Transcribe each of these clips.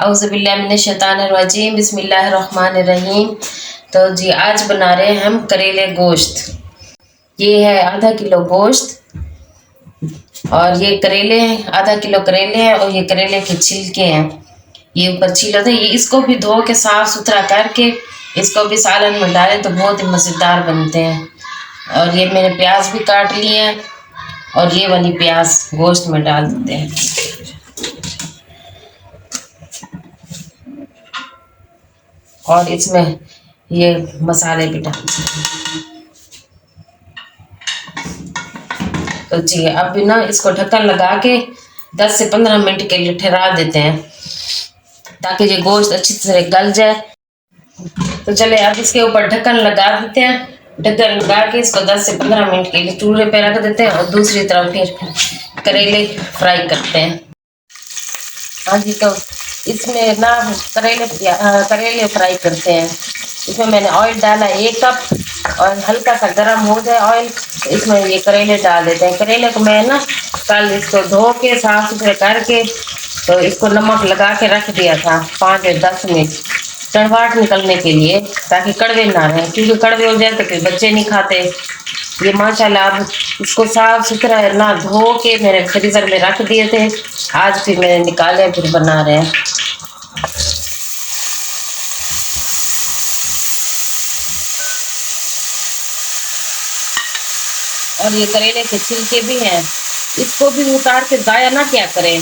औज़ुबिल्लाहिमिनश्शैतानिर्रजीम बिस्मिल्लाहिर्रहमानिर्रहीम। तो जी आज बना रहे हैं हम करेले गोश्त। ये है आधा किलो गोश्त और ये करेले हैं, आधा किलो करेले हैं और ये करेले के छिलके हैं। ये ऊपर छील होता है, ये इसको भी धो के साफ सुथरा करके इसको भी सालन में डालें तो बहुत ही मज़ेदार बनते हैं। और ये मैंने प्याज भी काट लिए हैं और ये वाली प्याज गोश्त में डाल देते हैं। और इसमें ये मसाले भी डाल दें। तो जी अब ना इसको ढक्कन लगा के 10 से 15 मिनट के लिए ठहरा देते हैं ताकि ये गोश्त अच्छी तरह गल जाए। तो चले अब इसके ऊपर ढक्कन लगा देते हैं। ढक्कन लगा के इसको 10 से 15 मिनट के लिए चूल्हे पे रख देते हैं और दूसरी तरफ फिर करेले फ्राई करते हैं। हाँ जी, तो इसमें ना करेले फ्राई करते हैं। इसमें मैंने ऑयल डाला 1 कप और हल्का सा गर्म हो जाए ऑयल तो इसमें ये करेले डाल देते हैं। करेले को मैं ना कल इसको धो के साफ सुथरे करके तो इसको नमक लगा के रख दिया था 5 या 10 मिनट कड़वाहट निकलने के लिए, ताकि कड़वे ना रहें, क्योंकि कड़वे हो जाए तो फिर बच्चे नहीं खाते। ये माशाल्लाह अब इसको साफ सुथरा ना धो के मैंने फ्रीजर में रख दिए थे, आज फिर मैंने निकाले फिर बना रहे हैं। और ये करेले के छिलके भी हैं, इसको भी उतार के ज़ाया ना क्या करें,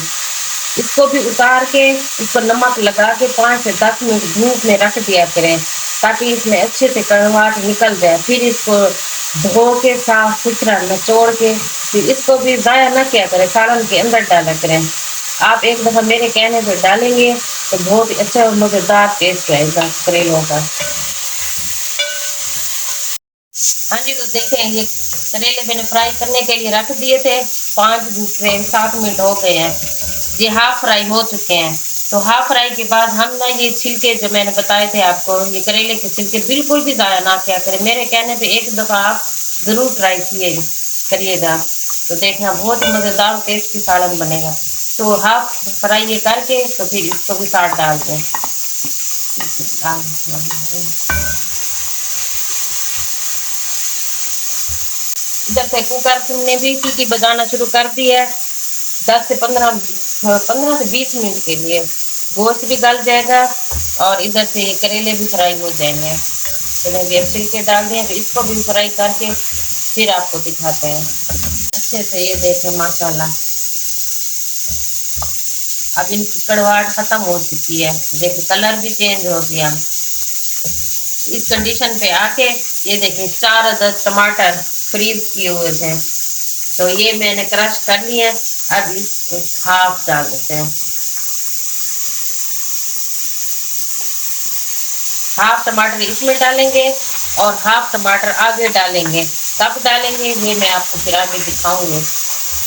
इसको भी उतार के इसको नमक लगा के 5 से 10 मिनट धूप में रख दिया करें ताकि इसमें अच्छे से कड़वाहट निकल जाए। फिर इसको धो के साफ सुथरा निचोड़ के फिर इसको भी ज़ाया ना क्या करें, सालन के अंदर डाला करें। आप एक दफ़ा मेरे कहने पर डालेंगे तो बहुत ही अच्छा और मज़ेदार टेस्ट आएगा करेलों का। हाँ जी, तो देखें ये करेले मैंने फ्राई करने के लिए रख दिए थे, 5 से 7 मिनट हो गए हैं, ये हाफ फ्राई हो चुके हैं। तो हाफ फ्राई के बाद हम ना ये छिलके जो मैंने बताए थे आपको, ये करेले के छिलके बिल्कुल भी ज़ाया ना क्या करें, मेरे कहने पे एक दफ़ा आप ज़रूर ट्राई करिएगा तो देखना बहुत ही मज़ेदार टेस्टी सालन बनेगा। तो हाफ फ्राई ये करके तो फिर इसको भी साथ डाल दें। इधर से कुकर ने भी सीटी बजाना शुरू कर दी है। 10 से 15 से 20 मिनट के लिए गोश्त भी गल जाएगा और इधर से ये करेले भी फ्राई हो जाएंगे। तो मैं भी छिलके डाल दिए, तो इसको भी फ्राई करके फिर आपको दिखाते हैं अच्छे से। ये देखें माशाल्लाह अब इनकी कड़वाहट खत्म हो चुकी है, देखिए कलर भी चेंज हो गया। इस कंडीशन पे आके ये देखें 4 अदद टमाटर फ्रीज किए हुए थे, तो ये मैंने क्रश कर लिया। अब इसको हाफ डाल देते हैं, हाफ टमाटर इसमें डालेंगे और हाफ टमाटर आगे डालेंगे। कब डालेंगे ये मैं आपको फिर आगे दिखाऊंगी।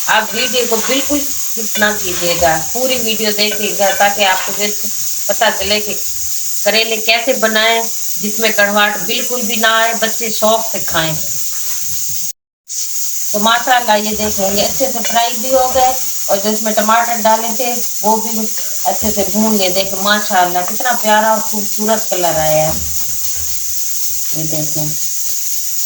आप वीडियो को बिल्कुल स्किप ना कीजिएगा, पूरी वीडियो देखिएगा ताकि आपको पता चले कि करेले कैसे बनाएं जिसमें कड़वाहट बिल्कुल भी ना आए, बच्चे शौक से खाएं। तो माशाल्लाह ये देखें ये अच्छे से फ्राई भी हो गए और जो इसमें टमाटर डाले थे वो भी अच्छे से भून लिए। देखें माशाल्लाह कितना प्यारा और खूबसूरत कलर आया है। ये देखें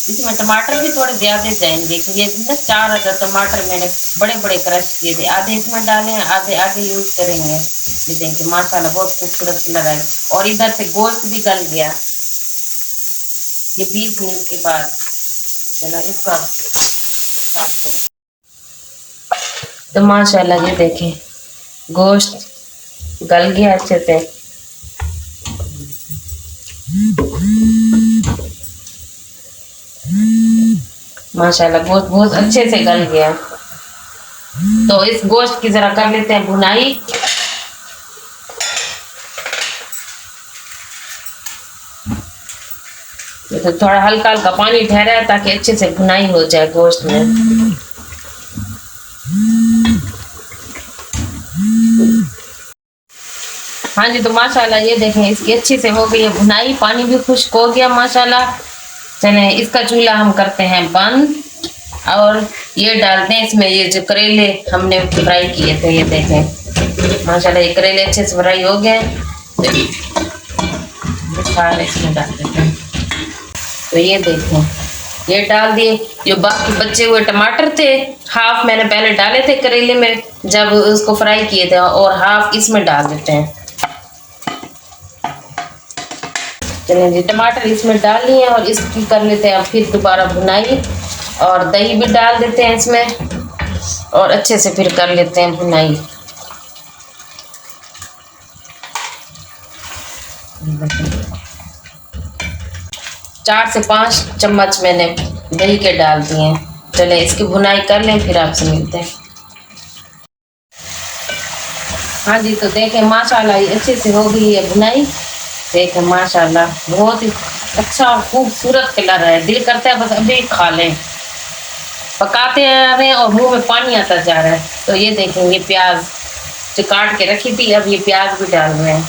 इसमें टमाटर भी थोड़े ज़्यादा जाएंगे कि ये ना 4 अदद टमाटर मैंने बड़े बड़े क्रश किए थे, आधे इसमें डाले हैं आधे आगे यूज़ करेंगे। ये देखें माशाल्लाह बहुत खूबसूरत कलर आया और इधर से गोश्त भी गल गया ये 20 मिनट के बाद। चलो इसका तो माशाल्लाह ये देखें गोश्त गल गया अच्छे से। माशाल्लाह गोश्त बहुत अच्छे से गल गया। तो इस गोश्त की जरा कर लेते हैं भुनाई। तो थोड़ा हल्का हल्का पानी ठहरा है ताकि अच्छे से भुनाई हो जाए गोश्त में। हाँ जी, तो माशाल्लाह ये देखें इसकी अच्छी से हो गई है भुनाई, पानी भी खुश्क हो गया माशाल्लाह। चलें इसका चूल्हा हम करते हैं बंद और ये डालते हैं इसमें ये जो करेले हमने फ्राई किए थे। ये देखें माशाल्लाह ये करेले अच्छे से फ्राई हो गए। सारे इसमें डाल देते हैं। तो ये देखें, ये डाल दिए। जो बाकी बचे हुए टमाटर थे, हाफ मैंने पहले डाले थे करेले में जब उसको फ्राई किए थे, और हाफ इसमें डाल देते हैं। चलिए जी, टमाटर इसमें डाल लिए और इसकी कर लेते हैं अब फिर दोबारा भुनाई, और दही भी डाल देते हैं इसमें और अच्छे से फिर कर लेते हैं भुनाई। 4 से 5 चम्मच मैंने दही के डाल दिए हैं। चले इसकी भुनाई कर लें, फिर आपसे मिलते हैं। हाँ जी, तो देखें माशाल्लाह ये अच्छे से हो गई है भुनाई। देखें माशाल्लाह बहुत ही अच्छा और खूबसूरत कलर है, दिल करता है बस अभी खा लें। पकाते आ रहे हैं और मुंह में पानी आता जा रहा है। तो ये देखें, ये प्याज जो काट के रखी थी, अब ये प्याज भी डाल रहे हैं।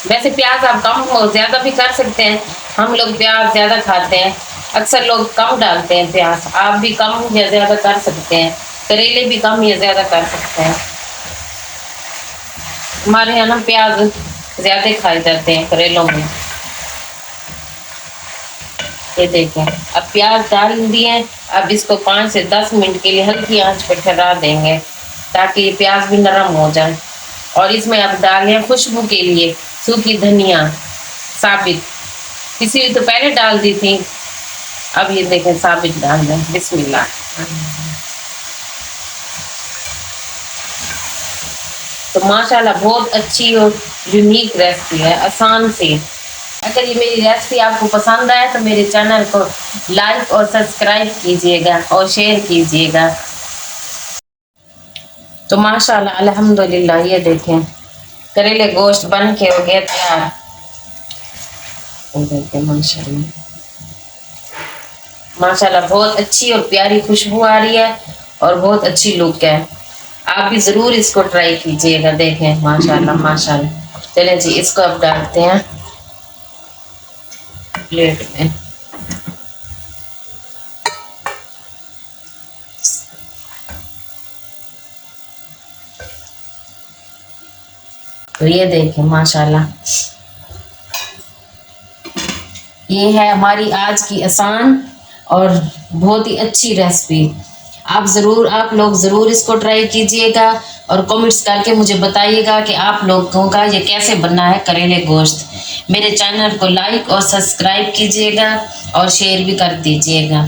वैसे प्याज आप कम और ज़्यादा भी कर सकते हैं, हम लोग प्याज ज़्यादा खाते हैं, अक्सर लोग कम डालते हैं प्याज। आप भी कम या ज़्यादा कर सकते हैं, करेले भी कम या ज़्यादा कर सकते हैं। हमारे यहाँ ना प्याज ज़्यादा खाए जाते हैं करेलों में। ये देखें, अब प्याज डाल दिए। अब इसको 5 से 10 मिनट के लिए हल्की आंच पर ठहरा देंगे ताकि ये प्याज भी नरम हो जाए। और इसमें अब डालें खुशबू के लिए सूखी धनिया साबित, किसी भी तो पहले डाल दी थी, अब ये देखें साबित डाल दें। बिस्मिल्लाह। तो माशाल्लाह बहुत अच्छी और यूनिक रेसिपी है, आसान सी। अगर ये मेरी रेसिपी आपको पसंद आए तो मेरे चैनल को लाइक और सब्सक्राइब कीजिएगा और शेयर कीजिएगा। तो माशाल्लाह अल्हम्दुलिल्लाह ये देखें करेले गोश्त बन के हो गया तैयार। देखें माशाल्लाह माशाल्लाह बहुत अच्छी और प्यारी खुशबू आ रही है और बहुत अच्छी लुक है। आप भी ज़रूर इसको ट्राई कीजिएगा। देखें माशाल्लाह माशाल्लाह। चलें जी, इसको अब डालते हैं प्लेट में। तो ये देखें माशाल्लाह, ये है हमारी आज की आसान और बहुत ही अच्छी रेसिपी। आप लोग ज़रूर इसको ट्राई कीजिएगा और कमेंट्स करके मुझे बताइएगा कि आप लोगों का ये कैसे बनना है करेले गोश्त। मेरे चैनल को लाइक और सब्सक्राइब कीजिएगा और शेयर भी कर दीजिएगा।